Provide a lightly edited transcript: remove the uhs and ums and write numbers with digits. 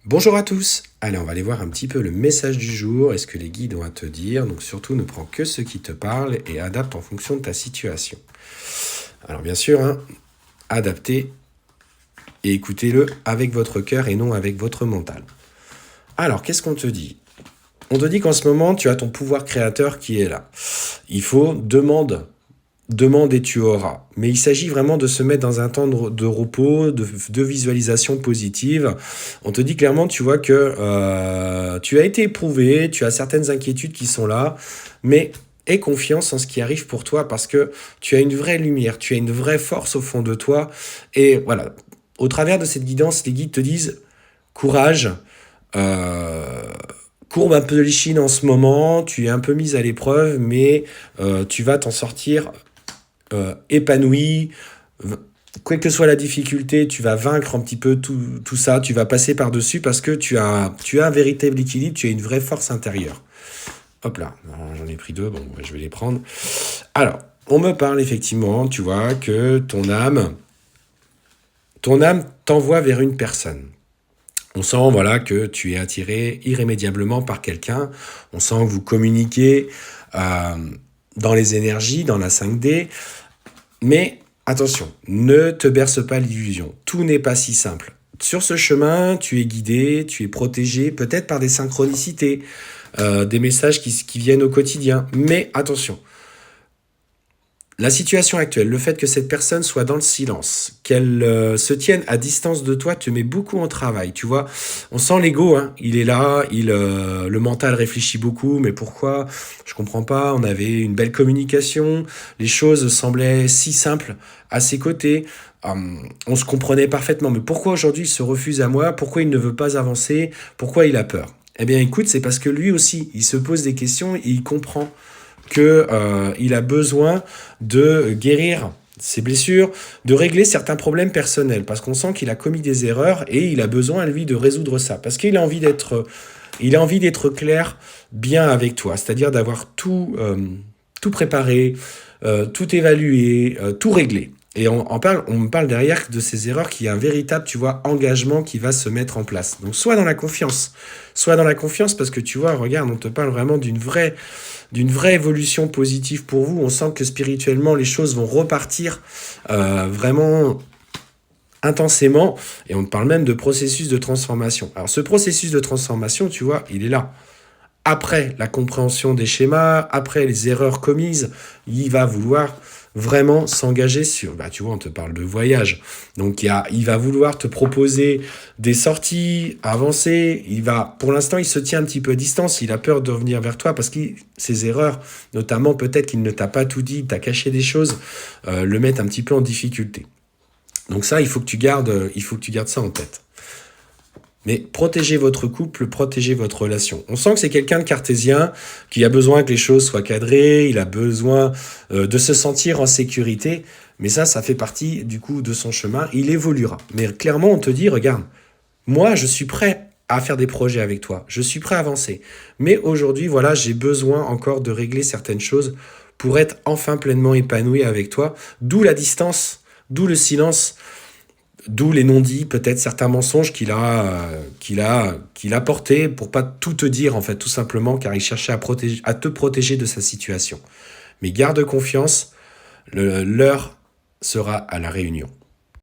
Bonjour à tous. Allez, on va aller voir un petit peu le message du jour et ce que les guides ont à te dire. Donc surtout, ne prends que ce qui te parle et adapte en fonction de ta situation. Alors bien sûr, adaptez et écoutez-le avec votre cœur et non avec votre mental. Alors, qu'est-ce qu'on te dit? On te dit qu'en ce moment, tu as ton pouvoir créateur qui est là. Il faut demande et tu auras. Mais il s'agit vraiment de se mettre dans un temps de repos, de visualisation positive. On te dit clairement, tu vois que tu as été éprouvé, tu as certaines inquiétudes qui sont là, mais aie confiance en ce qui arrive pour toi parce que tu as une vraie lumière, tu as une vraie force au fond de toi. Et voilà, au travers de cette guidance, les guides te disent courage. euh, Courbe un peu l'échine en ce moment, tu es un peu mise à l'épreuve, mais tu vas t'en sortir épanoui. Quelle que soit la difficulté, tu vas vaincre un petit peu tout ça, tu vas passer par-dessus parce que tu as un véritable équilibre, tu as une vraie force intérieure. Hop là, j'en ai pris deux, bon, je vais les prendre. Alors, on me parle effectivement, tu vois, que ton âme t'envoie vers une personne. On sent voilà que tu es attiré irrémédiablement par quelqu'un. On sent que vous communiquez euh, dans les énergies, dans la 5D. Mais attention, ne te berce pas l'illusion. Tout n'est pas si simple. Sur ce chemin, tu es guidé, tu es protégé, peut-être par des synchronicités, des messages qui viennent au quotidien. Mais attention, la situation actuelle, le fait que cette personne soit dans le silence, qu'elle se tienne à distance de toi, te met beaucoup en travail. Tu vois, on sent l'ego, il est là, le mental réfléchit beaucoup. Mais pourquoi? Je comprends pas. On avait une belle communication, les choses semblaient si simples à ses côtés. On se comprenait parfaitement. Mais pourquoi aujourd'hui il se refuse à moi? Pourquoi il ne veut pas avancer? Pourquoi il a peur? Eh bien, écoute, c'est parce que lui aussi, il se pose des questions et il comprend que il a besoin de guérir ses blessures, de régler certains problèmes personnels, parce qu'on sent qu'il a commis des erreurs et il a besoin, lui, de résoudre ça, parce qu'il a envie d'être clair, bien avec toi, c'est-à-dire d'avoir tout préparé, tout évalué, tout réglé. Et on me parle derrière de ces erreurs qu'il y a un véritable, tu vois, engagement qui va se mettre en place. Donc, sois dans la confiance parce que tu vois, regarde, on te parle vraiment d'une vraie évolution positive pour vous. On sent que spirituellement, les choses vont repartir vraiment intensément. Et on parle même de processus de transformation. Alors, ce processus de transformation, tu vois, il est là. Après la compréhension des schémas, après les erreurs commises, il va vouloir vraiment s'engager sur, bah tu vois, on te parle de voyage. Donc il va vouloir te proposer des sorties, avancer. Pour l'instant, il se tient un petit peu à distance. Il a peur de revenir vers toi parce que ses erreurs, notamment peut-être qu'il ne t'a pas tout dit, t'a caché des choses, le mettent un petit peu en difficulté. Donc ça, il faut que tu gardes ça en tête. Mais protégez votre couple, protégez votre relation. On sent que c'est quelqu'un de cartésien, qui a besoin que les choses soient cadrées, il a besoin de se sentir en sécurité. Mais ça fait partie du coup de son chemin. Il évoluera. Mais clairement, on te dit, regarde, moi, je suis prêt à faire des projets avec toi. Je suis prêt à avancer. Mais aujourd'hui, voilà, j'ai besoin encore de régler certaines choses pour être enfin pleinement épanoui avec toi. D'où la distance, d'où le silence. D'où les non-dits, peut-être certains mensonges qu'il a portés pour pas tout te dire, en fait, tout simplement, car il cherchait à te protéger de sa situation. Mais garde confiance, l'heure sera à la réunion.